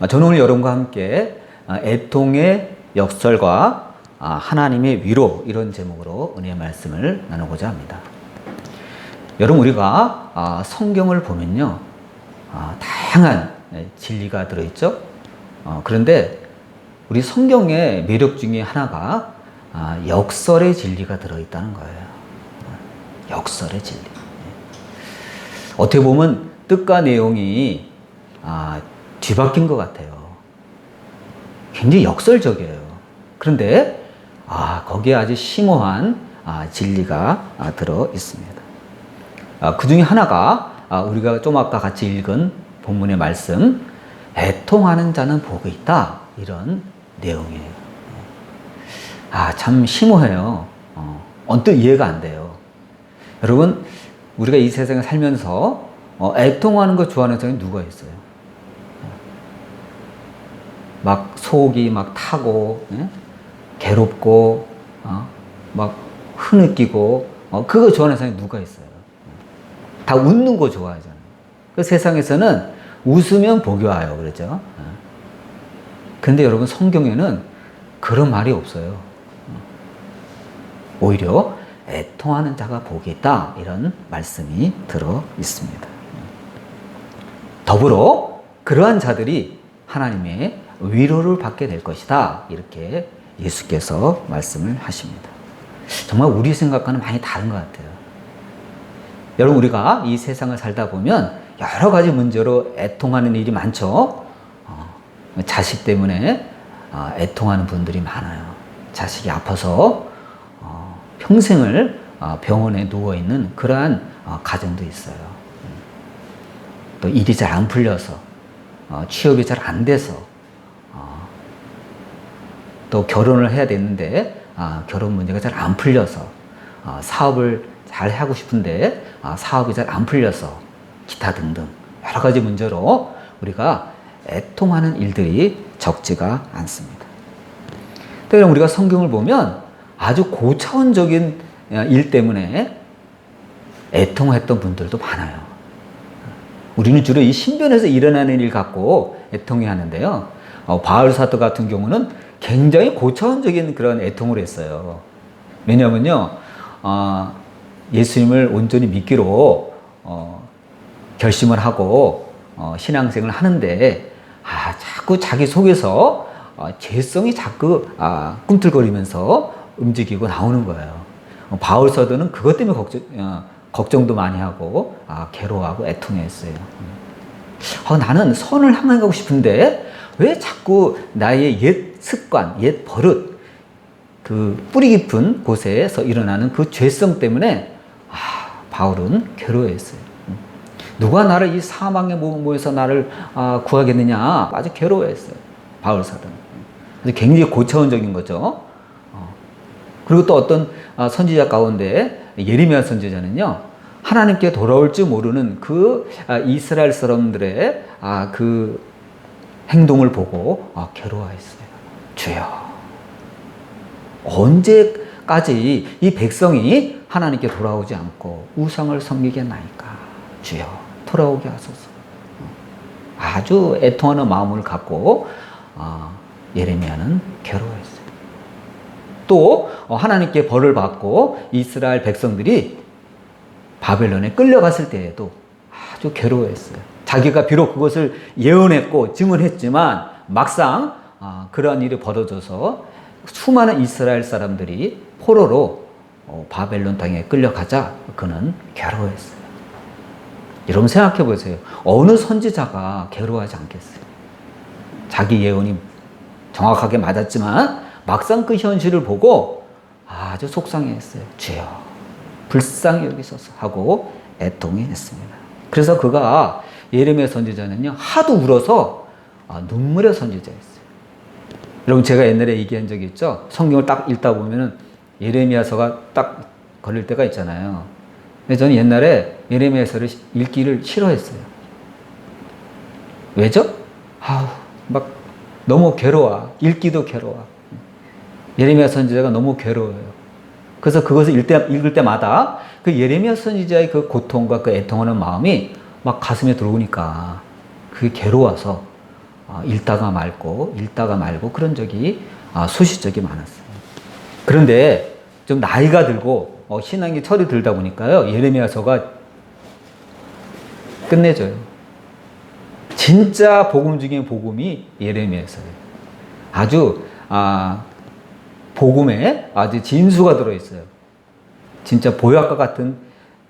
저는 오늘 여러분과 함께 애통의 역설과 하나님의 위로, 이런 제목으로 은혜의 말씀을 나누고자 합니다. 여러분, 우리가 성경을 보면요, 다양한 진리가 들어있죠. 그런데 우리 성경의 매력 중에 하나가 역설의 진리가 들어있다는 거예요. 역설의 진리. 어떻게 보면 뜻과 내용이 뒤바뀐 것 같아요. 굉장히 역설적이에요. 그런데 거기에 아주 심오한 진리가 들어 있습니다. 그 중에 하나가 우리가 좀 아까 같이 읽은 본문의 말씀, 애통하는 자는 복이 있다, 이런 내용이에요. 참 심오해요. 언뜻 이해가 안 돼요. 여러분, 우리가 이 세상에 살면서 애통하는 거 좋아하는 사람이 누가 있어요? 막 속이 막 타고, 괴롭고, 막 흐느끼고, 그거 좋아하는 사람이 누가 있어요? 다 웃는 거 좋아하잖아요. 그 세상에서는 웃으면 복이 와요, 그러죠? 근데 여러분, 성경에는 그런 말이 없어요. 오히려 애통하는 자가 복이 있다, 이런 말씀이 들어 있습니다. 더불어 그러한 자들이 하나님의 위로를 받게 될 것이다, 이렇게 예수께서 말씀을 하십니다. 정말 우리 생각과는 많이 다른 것 같아요. 여러분, 우리가 이 세상을 살다 보면 여러 가지 문제로 애통하는 일이 많죠. 자식 때문에 애통하는 분들이 많아요. 자식이 아파서 평생을 병원에 누워있는 그러한 가정도 있어요. 또 일이 잘 안 풀려서, 취업이 잘 안 돼서, 또 결혼을 해야 되는데 결혼 문제가 잘 안 풀려서, 사업을 잘 하고 싶은데 사업이 잘 안 풀려서, 기타 등등 여러 가지 문제로 우리가 애통하는 일들이 적지가 않습니다. 때로 우리가 성경을 보면 아주 고차원적인 일 때문에 애통했던 분들도 많아요. 우리는 주로 이 신변에서 일어나는 일 갖고 애통해 하는데요. 바울 사도 같은 경우는 굉장히 고차원적인 그런 애통을 했어요. 왜냐하면요, 예수님을 온전히 믿기로 결심을 하고 신앙생활을 하는데 자꾸 자기 속에서 죄성이 자꾸 꿈틀거리면서 움직이고 나오는 거예요. 바울 사도는 그것 때문에 걱정도 많이 하고 괴로워하고 애통했어요. 나는 선을 향하고 싶은데 왜 자꾸 나의 옛 습관, 옛 버릇, 그 뿌리 깊은 곳에서 일어나는 그 죄성 때문에 바울은 괴로워했어요. 누가 나를 이 사망의 모에서 나를 구하겠느냐, 아주 괴로워했어요, 바울 사도는. 굉장히 고차원적인 거죠. 그리고 또 어떤 선지자 가운데 예레미야 선지자는요, 하나님께 돌아올 줄 모르는 그 이스라엘 사람들의 그 행동을 보고 괴로워했어요. 주여, 언제까지 이 백성이 하나님께 돌아오지 않고 우상을 섬기겠나이까? 주여, 돌아오게 하소서. 아주 애통하는 마음을 갖고 예레미야는 괴로워했어요. 또 하나님께 벌을 받고 이스라엘 백성들이 바벨론에 끌려갔을 때에도 아주 괴로워했어요. 자기가 비록 그것을 예언했고 증언했지만 막상 그러한 일이 벌어져서 수많은 이스라엘 사람들이 포로로 바벨론 땅에 끌려가자 그는 괴로워했어요. 여러분, 생각해 보세요. 어느 선지자가 괴로워하지 않겠어요? 자기 예언이 정확하게 맞았지만 막상 그 현실을 보고 아주 속상해했어요. 주여, 불쌍히 여기소서 하고 애통했습니다. 그래서 그가, 예레미야 선지자는요, 하도 울어서 눈물의 선지자였어요. 여러분, 제가 옛날에 얘기한 적이 있죠. 성경을 딱 읽다 보면은 예레미야서가 딱 걸릴 때가 있잖아요. 근데 저는 옛날에 예레미야서를 읽기를 싫어했어요. 왜죠? 막 너무 괴로워. 읽기도 괴로워. 예레미야 선지자가 너무 괴로워요. 그래서 그것을 읽을 때마다 그 예레미야 선지자의 그 고통과 그 애통하는 마음이 막 가슴에 들어오니까 그게 괴로워서 읽다가 말고 그런 적이 수시적이 많았어요. 그런데 좀 나이가 들고 신앙이 철이 들다 보니까요, 예레미야서가 끝내줘요. 진짜 복음 중에 복음이 예레미야서예요. 아주 복음에 아주 진수가 들어있어요. 진짜 보약과 같은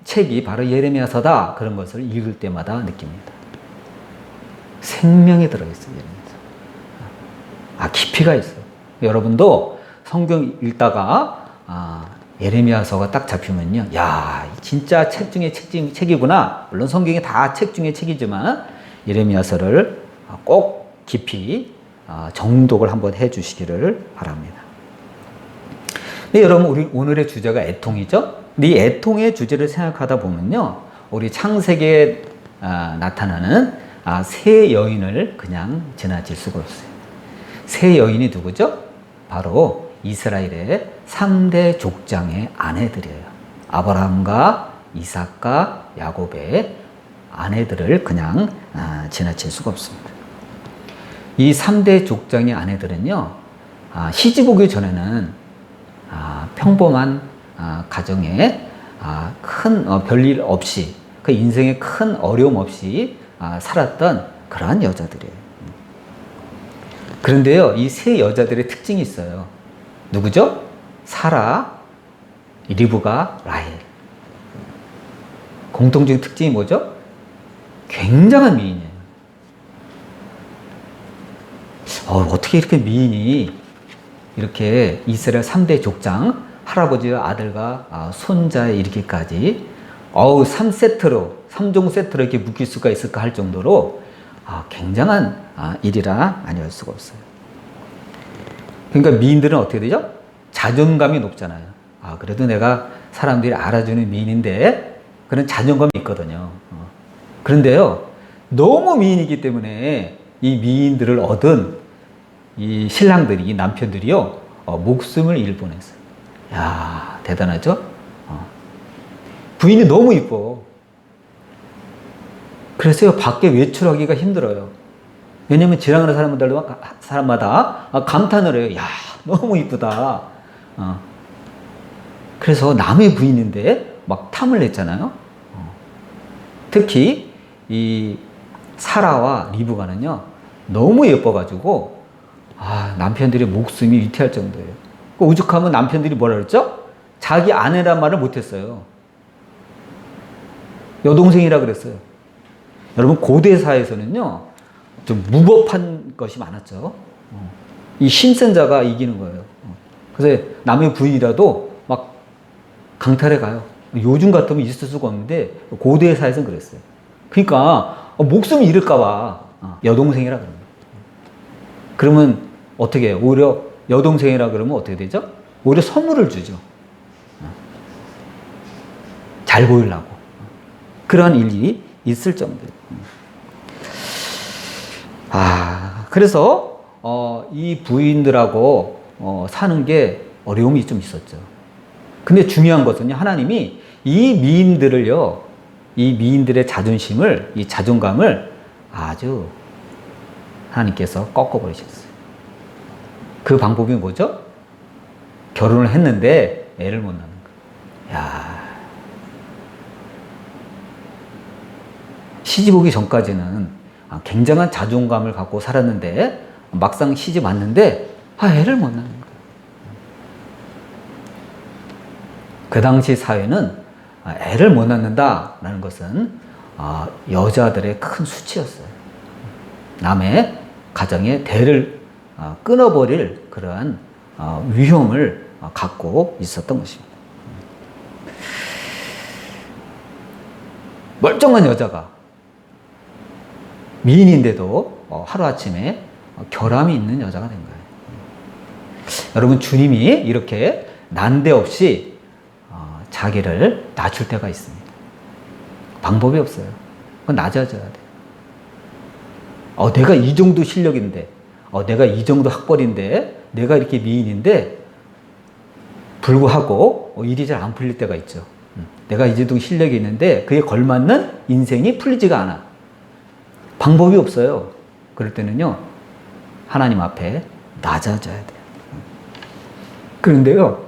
책이 바로 예레미야서다. 그런 것을 읽을 때마다 느낍니다. 생명이 들어있어요. 예레미야서. 깊이가 있어요. 여러분도 성경 읽다가 예레미야서가 딱 잡히면요, 야, 진짜 책 중에 책이구나. 물론 성경이 다 책 중에 책이지만 예레미야서를 꼭 깊이 정독을 한번 해주시기를 바랍니다. 네, 여러분, 우리 오늘의 주제가 애통이죠. 근데 이 애통의 주제를 생각하다 보면요, 우리 창세기에 나타나는 세 여인을 그냥 지나칠 수가 없어요. 세 여인이 누구죠? 바로 이스라엘의 3대 족장의 아내들이에요. 아브라함과 이삭과 야곱의 아내들을 그냥 지나칠 수가 없습니다. 이 3대 족장의 아내들은요, 시집 오기 전에는 평범한 가정에 큰 별일 없이, 그 인생에 큰 어려움 없이 살았던 그러한 여자들이에요. 그런데요, 이 세 여자들의 특징이 있어요. 누구죠? 사라, 리브가, 라헬. 공통적인 특징이 뭐죠? 굉장한 미인이에요. 어떻게 이렇게 미인이 이렇게 이스라엘 3대 족장, 할아버지와 아들과 손자에 이르기까지 3종 세트로 이렇게 묶일 수가 있을까 할 정도로 굉장한 일이라 아니할 수가 없어요. 그러니까 미인들은 어떻게 되죠? 자존감이 높잖아요. 그래도 내가 사람들이 알아주는 미인인데, 그런 자존감이 있거든요. 그런데요, 너무 미인이기 때문에 이 미인들을 얻은 이 신랑들이, 이 남편들이요, 목숨을 잃을 뻔했어요. 야, 대단하죠? 부인이 너무 이뻐. 그래서 밖에 외출하기가 힘들어요. 왜냐면 지나가는 사람마다 감탄을 해요. 야, 너무 이쁘다. 그래서 남의 부인인데 막 탐을 냈잖아요. 특히 이 사라와 리브가는요, 너무 예뻐가지고 남편들의 목숨이 위태할 정도예요. 오죽하면 남편들이 뭐라 그랬죠? 자기 아내란 말을 못했어요. 여동생이라 그랬어요. 여러분, 고대 사회에서는요, 좀 무법한 것이 많았죠. 이 힘센 자가 이기는 거예요. 그래서 남의 부인이라도 막 강탈해 가요. 요즘 같으면 있을 수가 없는데 고대 사회에서는 그랬어요. 그러니까 목숨을 잃을까봐 여동생이라 그럽니다. 그러면 어떻게 해요? 오히려 여동생이라 그러면 어떻게 되죠? 오히려 선물을 주죠. 잘 보이려고. 그러한 일이 있을 정도예요. 그래서 이 부인들하고 사는 게 어려움이 좀 있었죠. 근데 중요한 것은요, 하나님이 이 미인들을요, 이 미인들의 자존심을, 이 자존감을 아주 하나님께서 꺾어버리셨어요. 그 방법이 뭐죠? 결혼을 했는데 애를 못 낳는 거예요. 야, 시집 오기 전까지는 굉장한 자존감을 갖고 살았는데 막상 시집 왔는데 애를 못 낳는 거예요. 그 당시 사회는 애를 못 낳는다라는 것은 여자들의 큰 수치였어요. 남의 가정의 대를 끊어버릴 그러한 위험을 갖고 있었던 것입니다. 멀쩡한 여자가 미인인데도 하루아침에 결함이 있는 여자가 된 거예요. 여러분, 주님이 이렇게 난데없이 자기를 낮출 때가 있습니다. 방법이 없어요. 그건 낮아져야 돼요. 내가 이 정도 실력인데, 내가 이 정도 학벌인데, 내가 이렇게 미인인데 불구하고 일이 잘 안 풀릴 때가 있죠. 내가 이 정도 실력이 있는데 그에 걸맞는 인생이 풀리지가 않아. 방법이 없어요. 그럴 때는요, 하나님 앞에 낮아져야 돼요. 그런데요,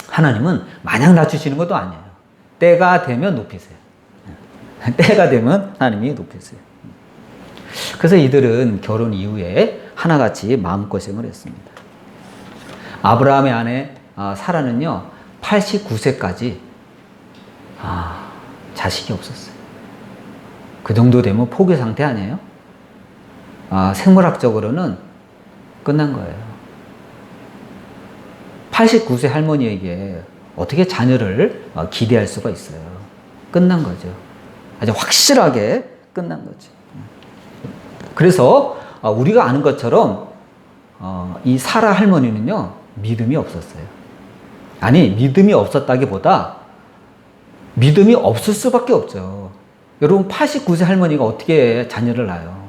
하나님은 마냥 낮추시는 것도 아니에요. 때가 되면 높이세요. 때가 되면 하나님이 높이세요. 그래서 이들은 결혼 이후에 하나같이 마음고생을 했습니다. 아브라함의 아내 사라는요, 89세까지 자식이 없었어요. 그 정도 되면 포기 상태 아니에요? 생물학적으로는 끝난 거예요. 89세 할머니에게 어떻게 자녀를 기대할 수가 있어요? 끝난 거죠. 아주 확실하게 끝난 거죠. 그래서 우리가 아는 것처럼 이 사라 할머니는요, 믿음이 없었어요. 아니, 믿음이 없었다기보다 믿음이 없을 수밖에 없죠. 여러분, 89세 할머니가 어떻게 자녀를 낳아요?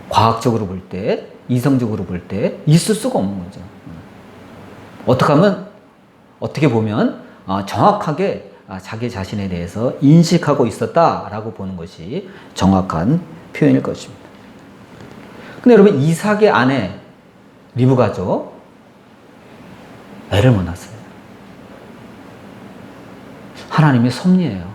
과학적으로 볼 때, 이성적으로 볼 때 있을 수가 없는 거죠. 어떻게 보면 정확하게 자기 자신에 대해서 인식하고 있었다라고 보는 것이 정확한 표현일 것입니다. 근데 여러분, 이삭의 아내 리브가죠, 애를 못 낳았어요. 하나님의 섭리예요.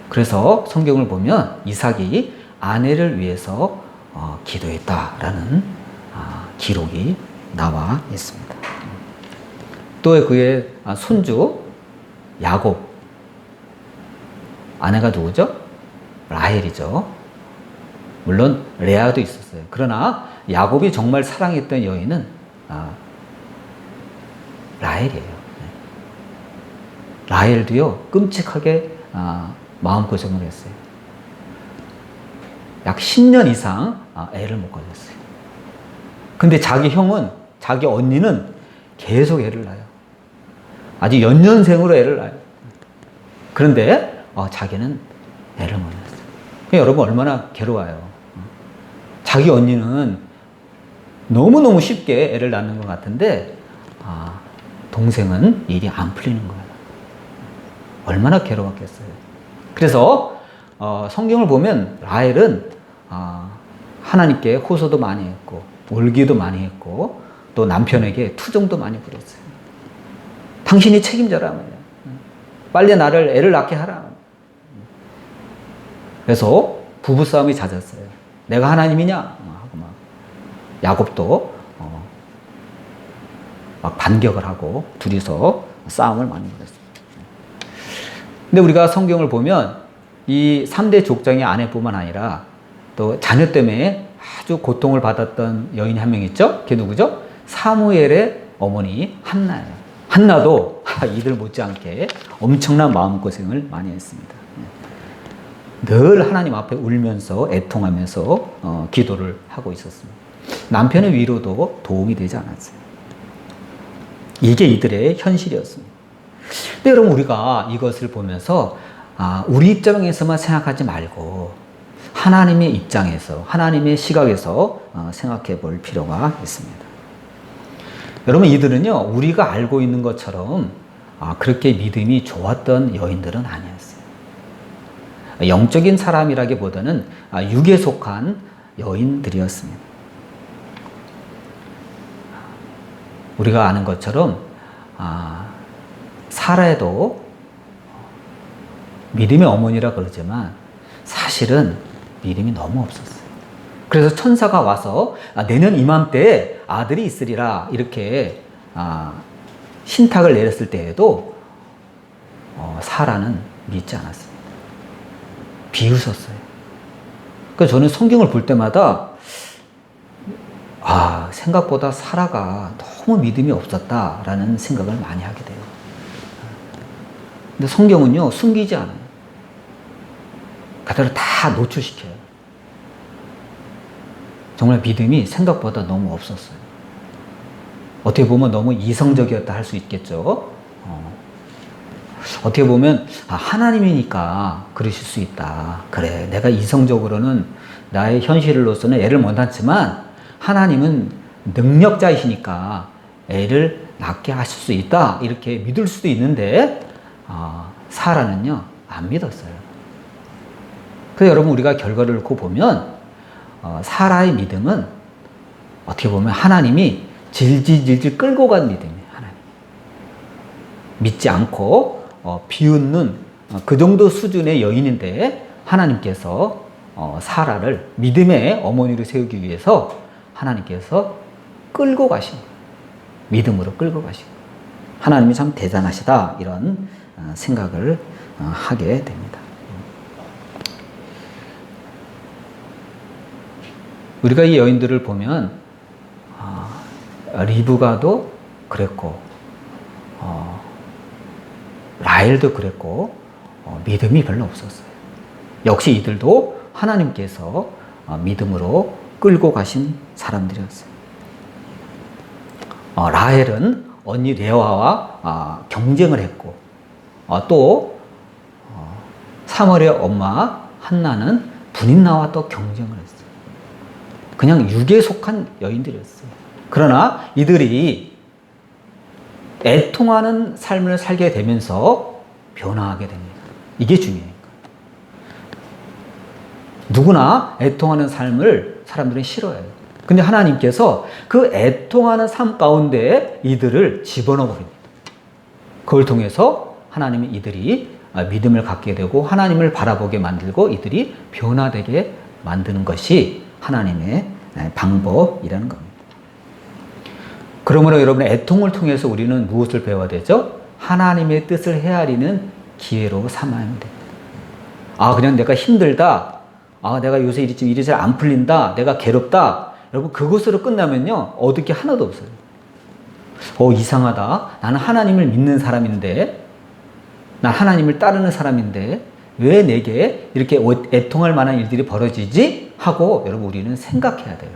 그래서 성경을 보면 이삭이 아내를 위해서 기도했다라는 기록이 나와 있습니다. 또 그의 손주 야곱, 아내가 누구죠? 라헬이죠. 물론 레아도 있었어요. 그러나 야곱이 정말 사랑했던 여인은 라헬이에요. 라헬도요, 끔찍하게 마음고생을 했어요. 약 10년 이상 애를 못 가졌어요. 근데 자기 언니는 계속 애를 낳아요. 아주 연년생으로 애를 낳아요. 그런데 자기는 애를 못 낳았어요. 여러분, 얼마나 괴로워요. 자기 언니는 너무너무 쉽게 애를 낳는 것 같은데 동생은 일이 안 풀리는 거예요. 얼마나 괴로웠겠어요. 그래서 성경을 보면 라헬은 하나님께 호소도 많이 했고 울기도 많이 했고 또 남편에게 투정도 많이 부렸어요. 당신이 책임져라 말이야. 빨리 애를 낳게 하라. 그래서 부부싸움이 잦았어요. 내가 하나님이냐? 하고 막 야곱도 막 반격을 하고 둘이서 싸움을 많이 벌였어요. 근데 우리가 성경을 보면 이 3대 족장의 아내뿐만 아니라 또 자녀 때문에 아주 고통을 받았던 여인이 한 명 있죠? 그게 누구죠? 사무엘의 어머니 한나예요. 한나도 이들 못지않게 엄청난 마음고생을 많이 했습니다. 늘 하나님 앞에 울면서 애통하면서 기도를 하고 있었습니다. 남편의 위로도 도움이 되지 않았어요. 이게 이들의 현실이었습니다. 근데 여러분, 우리가 이것을 보면서 우리 입장에서만 생각하지 말고 하나님의 입장에서, 하나님의 시각에서 생각해 볼 필요가 있습니다. 여러분, 이들은요, 우리가 알고 있는 것처럼 그렇게 믿음이 좋았던 여인들은 아니었어요. 영적인 사람이라기보다는 육에 속한 여인들이었습니다. 우리가 아는 것처럼 사라도 믿음의 어머니라 그러지만 사실은 믿음이 너무 없었어요. 그래서 천사가 와서 내년 이맘때에 아들이 있으리라 이렇게 신탁을 내렸을 때에도 사라는 믿지 않았습니다. 비웃었어요. 그래서 저는 성경을 볼 때마다 생각보다 사라가 너무 믿음이 없었다라는 생각을 많이 하게 돼요. 근데 성경은요, 숨기지 않아요. 그대로 다 노출시켜요. 정말 믿음이 생각보다 너무 없었어요. 어떻게 보면 너무 이성적이었다 할 수 있겠죠. 어떻게 보면 하나님이니까 그러실 수 있다. 그래, 내가 이성적으로는 나의 현실로서는 애를 못 낳지만 하나님은 능력자이시니까 애를 낳게 하실 수 있다. 이렇게 믿을 수도 있는데 사라는요, 안 믿었어요. 그래서 여러분 우리가 결과를 놓고 보면 사라의 믿음은 어떻게 보면 하나님이 질질질질 끌고 간 믿음이에요. 하나님. 믿지 않고 비웃는 그 정도 수준의 여인인데 하나님께서 사라를 믿음의 어머니로 세우기 위해서 하나님께서 끌고 가신 거예요. 믿음으로 끌고 가신 거예요. 하나님이 참 대단하시다 이런 생각을 하게 됩니다. 우리가 이 여인들을 보면 리브가도 그랬고 라헬도 그랬고 믿음이 별로 없었어요. 역시 이들도 하나님께서 믿음으로 끌고 가신 사람들이었어요. 라헬은 언니 레아와 경쟁을 했고 또 사무엘의 엄마 한나는 분인나와 또 경쟁을 했어요. 그냥 육에 속한 여인들이었어요. 그러나 이들이 애통하는 삶을 살게 되면서 변화하게 됩니다. 이게 중요해요. 누구나 애통하는 삶을 사람들은 싫어해요. 근데 하나님께서 그 애통하는 삶 가운데 이들을 집어넣어 버립니다. 그걸 통해서 하나님이 이들이 믿음을 갖게 되고 하나님을 바라보게 만들고 이들이 변화되게 만드는 것이 하나님의 방법이라는 겁니다. 그러므로 여러분 애통을 통해서 우리는 무엇을 배워야 되죠? 하나님의 뜻을 헤아리는 기회로 삼아야 됩니다. 그냥 내가 힘들다. 내가 요새 일이 잘 안 풀린다. 내가 괴롭다. 여러분 그것으로 끝나면요 얻을 게 하나도 없어요. 이상하다. 나는 하나님을 믿는 사람인데 난 하나님을 따르는 사람인데 왜 내게 이렇게 애통할 만한 일들이 벌어지지? 하고 여러분 우리는 생각해야 돼요.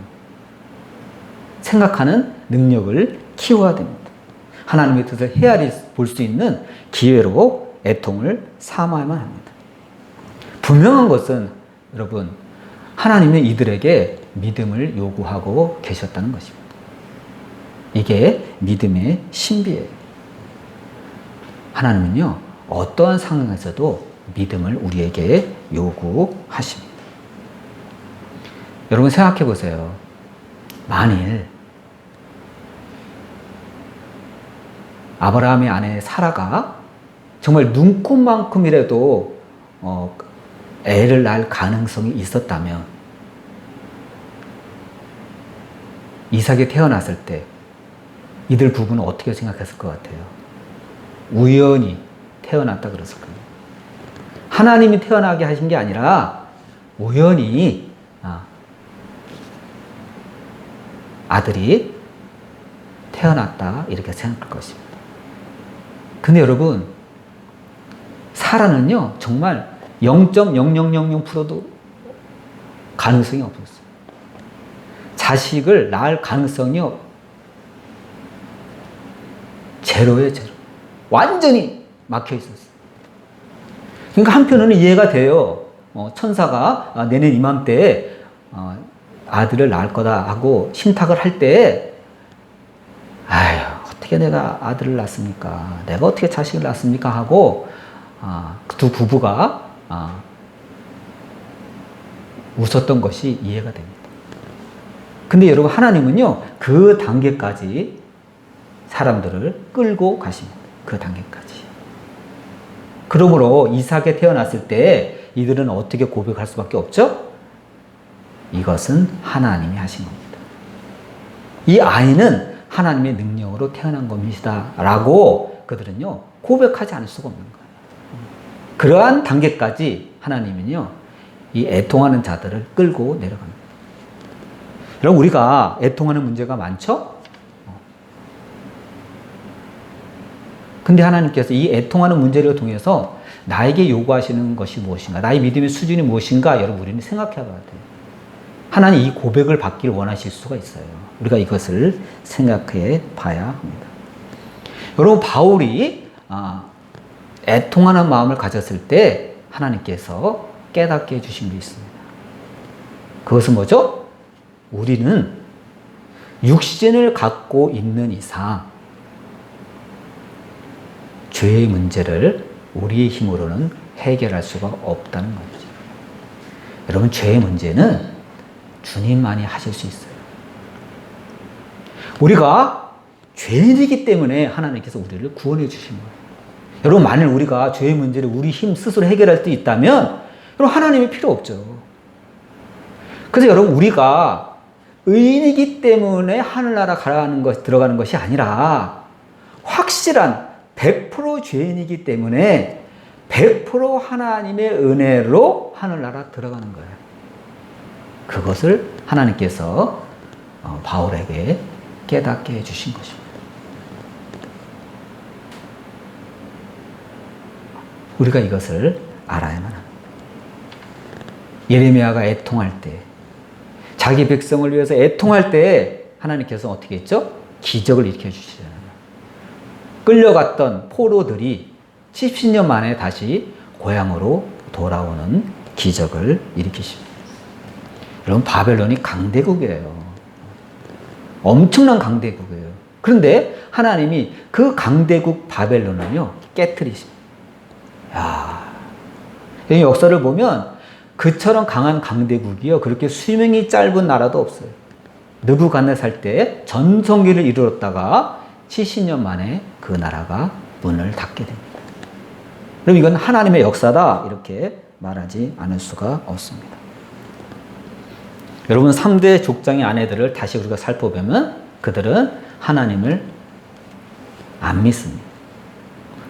생각하는 능력을 키워야 됩니다. 하나님의 뜻을 헤아리 볼 수 있는 기회로 애통을 삼아야만 합니다. 분명한 것은 여러분 하나님은 이들에게 믿음을 요구하고 계셨다는 것입니다. 이게 믿음의 신비예요. 하나님은요 어떠한 상황에서도 믿음을 우리에게 요구하십니다. 여러분 생각해 보세요. 만일 아브라함의 아내 사라가 정말 눈꼽만큼이라도 애를 낳을 가능성이 있었다면 이삭이 태어났을 때 이들 부부는 어떻게 생각했을 것 같아요? 우연히 태어났다 그랬을 거예요. 하나님이 태어나게 하신 게 아니라 우연히 아들이 태어났다 이렇게 생각할 것입니다. 근데 여러분 사라는요 정말 0.0000%도 가능성이 없었어요. 자식을 낳을 가능성이 제로예요, 제로. 완전히 막혀 있었어요. 그러니까 한편으로는 이해가 돼요. 천사가 내년 이맘때에 아들을 낳을 거다 하고 신탁을 할 때 어떻게 내가 아들을 낳습니까? 내가 어떻게 자식을 낳습니까? 하고 두 부부가 웃었던 것이 이해가 됩니다. 근데 여러분 하나님은요 그 단계까지 사람들을 끌고 가십니다. 그 단계까지. 그러므로 이삭이 태어났을 때 이들은 어떻게 고백할 수밖에 없죠? 이것은 하나님이 하신 겁니다. 이 아이는 하나님의 능력으로 태어난 겁니다 라고 그들은요 고백하지 않을 수가 없는 거예요. 그러한 단계까지 하나님은요 이 애통하는 자들을 끌고 내려갑니다. 여러분 우리가 애통하는 문제가 많죠? 근데 하나님께서 이 애통하는 문제를 통해서 나에게 요구하시는 것이 무엇인가, 나의 믿음의 수준이 무엇인가 여러분 우리는 생각해 봐야 돼요. 하나님 이 고백을 받기를 원하실 수가 있어요. 우리가 이것을 생각해 봐야 합니다. 여러분 바울이 애통하는 마음을 가졌을 때 하나님께서 깨닫게 해주신 게 있습니다. 그것은 뭐죠? 우리는 육신을 갖고 있는 이상 죄의 문제를 우리의 힘으로는 해결할 수가 없다는 거죠. 여러분, 죄의 문제는 주님만이 하실 수 있어요. 우리가 죄인이기 때문에 하나님께서 우리를 구원해 주신 거예요. 여러분, 만일 우리가 죄의 문제를 우리 힘 스스로 해결할 수 있다면 여러분, 하나님이 필요 없죠. 그래서 여러분, 우리가 의인이기 때문에 하늘나라 들어가는 것이 아니라 확실한 100% 죄인이기 때문에 100% 하나님의 은혜로 하늘나라 들어가는 거예요. 그것을 하나님께서 바울에게 깨닫게 해주신 것입니다. 우리가 이것을 알아야만 합니다. 예레미야가 애통할 때, 자기 백성을 위해서 애통할 때 하나님께서 어떻게 했죠? 기적을 일으켜 주시잖아요. 끌려갔던 포로들이 70년 만에 다시 고향으로 돌아오는 기적을 일으키십니다. 여러분, 바벨론이 강대국이에요. 엄청난 강대국이에요. 그런데 하나님이 그 강대국 바벨론을요, 깨트리십니다. 이 역사를 보면 그처럼 강한 강대국이요, 그렇게 수명이 짧은 나라도 없어요. 느부갓네살 때 전성기를 이루었다가 70년 만에 그 나라가 문을 닫게 됩니다. 그럼 이건 하나님의 역사다, 이렇게 말하지 않을 수가 없습니다. 여러분, 3대 족장의 아내들을 다시 우리가 살펴보면 그들은 하나님을 안 믿습니다.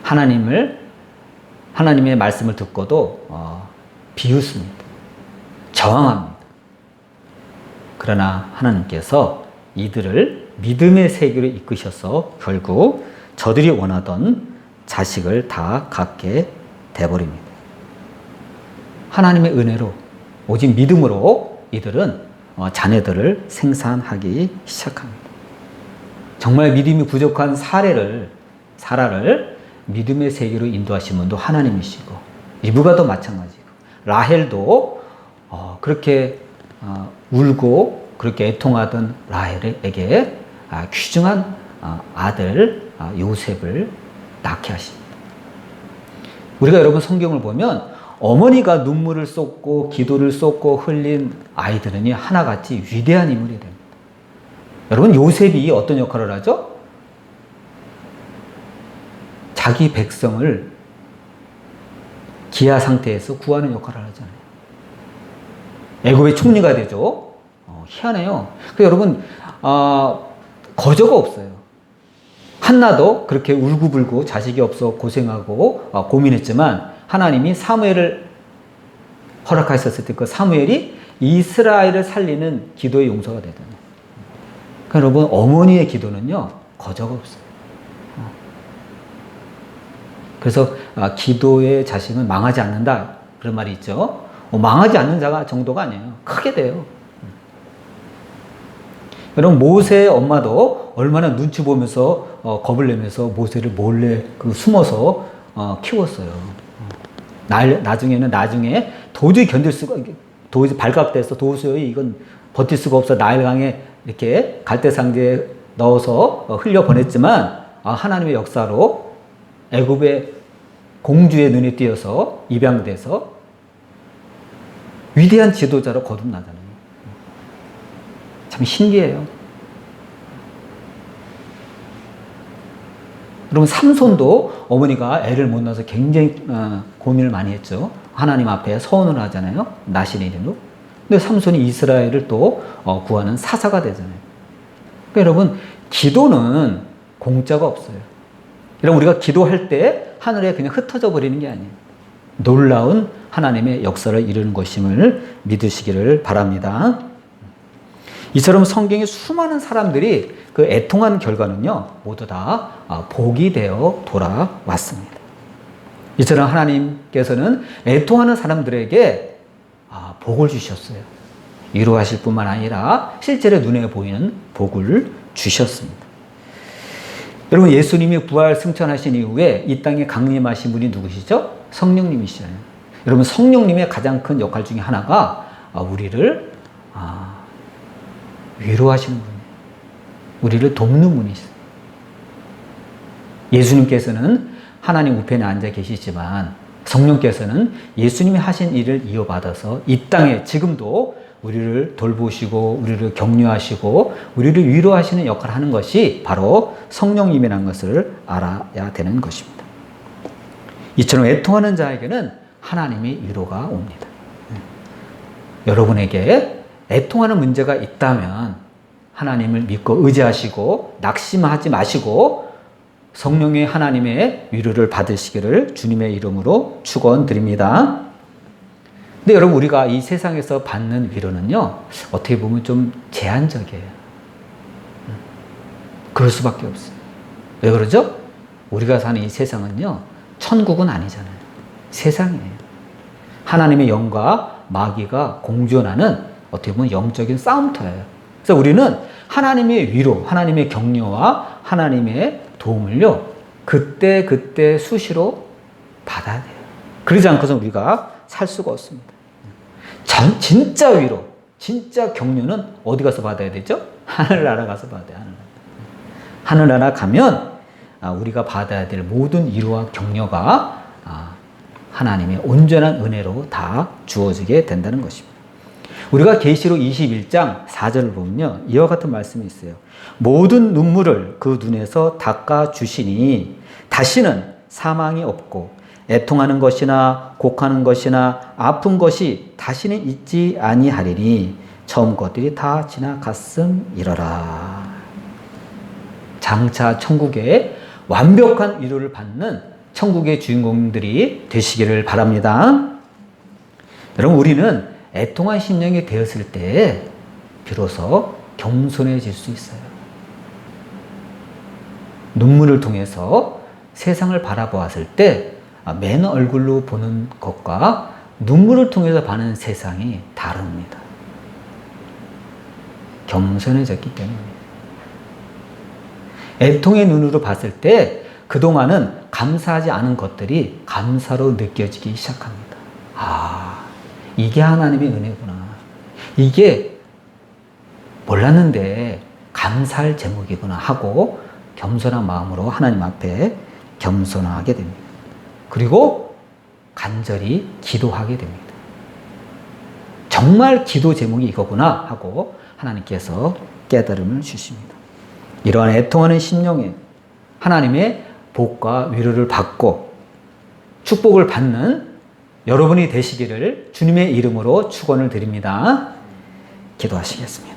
하나님의 말씀을 듣고도 비웃습니다. 저항합니다. 그러나 하나님께서 이들을 믿음의 세계로 이끄셔서 결국 저들이 원하던 자식을 다 갖게 돼버립니다. 하나님의 은혜로, 오직 믿음으로 이들은 자녀들을 생산하기 시작합니다. 정말 믿음이 부족한 사라를 믿음의 세계로 인도하신 분도 하나님이시고, 리브가도 마찬가지고, 라헬도 그렇게 울고 그렇게 애통하던 라헬에게 귀중한 아들 요셉을 낳게 하십니다. 우리가 여러분 성경을 보면 어머니가 눈물을 쏟고 기도를 쏟고 흘린 아이들은 하나같이 위대한 인물이 됩니다. 여러분, 요셉이 어떤 역할을 하죠? 자기 백성을 기아 상태에서 구하는 역할을 하잖아요. 애굽의 총리가 되죠. 희한해요. 여러분, 거저가 없어요. 한나도 그렇게 울고불고 자식이 없어 고생하고 고민했지만 하나님이 사무엘을 허락하셨을 때 그 사무엘이 이스라엘을 살리는 기도의 용서가 되잖아요. 그러니까 여러분, 어머니의 기도는요, 거저가 없어요. 그래서 기도의 자식은 망하지 않는다, 그런 말이 있죠. 망하지 않는 자가 정도가 아니에요. 크게 돼요. 여러분, 모세의 엄마도 얼마나 눈치 보면서 겁을 내면서 모세를 몰래 숨어서 키웠어요. 나중에 도저히 도저히 발각돼서 도저히 이건 버틸 수가 없어 나일강에 이렇게 갈대상자에 넣어서 흘려보냈지만 하나님의 역사로 애굽의 공주의 눈에 띄어서 입양돼서 위대한 지도자로 거듭나잖아요. 참 신기해요. 여러분, 삼손도 어머니가 애를 못 낳아서 굉장히 고민을 많이 했죠. 하나님 앞에 서원을 하잖아요. 나시린으로. 근데 삼손이 이스라엘을 또 구하는 사사가 되잖아요. 그러니까 여러분, 기도는 공짜가 없어요. 여러분, 우리가 기도할 때 하늘에 그냥 흩어져 버리는 게 아니에요. 놀라운 하나님의 역사를 이루는 것임을 믿으시기를 바랍니다. 이처럼 성경에 수많은 사람들이 그 애통한 결과는요, 모두 다 복이 되어 돌아왔습니다. 이처럼 하나님께서는 애통하는 사람들에게 복을 주셨어요. 위로하실 뿐만 아니라 실제로 눈에 보이는 복을 주셨습니다. 여러분, 예수님이 부활 승천하신 이후에 이 땅에 강림하신 분이 누구시죠? 성령님이시잖아요. 여러분, 성령님의 가장 큰 역할 중에 하나가 우리를 위로하시는 분이에요. 우리를 돕는 분이세요. 예수님께서는 하나님 우편에 앉아 계시지만 성령께서는 예수님이 하신 일을 이어받아서 이 땅에 지금도 우리를 돌보시고 우리를 격려하시고 우리를 위로하시는 역할을 하는 것이 바로 성령님이라는 것을 알아야 되는 것입니다. 이처럼 애통하는 자에게는 하나님의 위로가 옵니다. 여러분에게 애통하는 문제가 있다면 하나님을 믿고 의지하시고 낙심하지 마시고 성령의 하나님의 위로를 받으시기를 주님의 이름으로 축원드립니다. 근데 여러분, 우리가 이 세상에서 받는 위로는요, 어떻게 보면 좀 제한적이에요. 그럴 수밖에 없어요. 왜 그러죠? 우리가 사는 이 세상은요, 천국은 아니잖아요. 세상이에요. 하나님의 영과 마귀가 공존하는 어떻게 보면 영적인 싸움터예요. 그래서 우리는 하나님의 위로, 하나님의 격려와 하나님의 도움을요, 그때 수시로 받아야 돼요. 그러지 않고서 우리가 살 수가 없습니다. 진짜 위로, 진짜 격려는 어디 가서 받아야 되죠? 하늘나라 가서 받아야 하늘나라. 하늘나라 가면 우리가 받아야 될 모든 위로와 격려가 하나님의 온전한 은혜로 다 주어지게 된다는 것입니다. 우리가 계시록 21장 4절을 보면요, 이와 같은 말씀이 있어요. 모든 눈물을 그 눈에서 닦아 주시니 다시는 사망이 없고 애통하는 것이나 곡하는 것이나 아픈 것이 다시는 있지 아니하리니 처음 것들이 다 지나갔음이러라. 장차 천국에 완벽한 위로를 받는 천국의 주인공들이 되시기를 바랍니다. 여러분, 우리는 애통한 심령이 되었을 때 비로소 겸손해질 수 있어요. 눈물을 통해서 세상을 바라보았을 때 맨 얼굴로 보는 것과 눈물을 통해서 보는 세상이 다릅니다. 겸손해졌기 때문입니다. 애통의 눈으로 봤을 때 그동안은 감사하지 않은 것들이 감사로 느껴지기 시작합니다. 이게 하나님의 은혜구나. 이게 몰랐는데 감사할 제목이구나 하고 겸손한 마음으로 하나님 앞에 겸손하게 됩니다. 그리고 간절히 기도하게 됩니다. 정말 기도 제목이 이거구나 하고 하나님께서 깨달음을 주십니다. 이러한 애통하는 심령에 하나님의 복과 위로를 받고 축복을 받는 여러분이 되시기를 주님의 이름으로 축원을 드립니다. 기도하시겠습니다.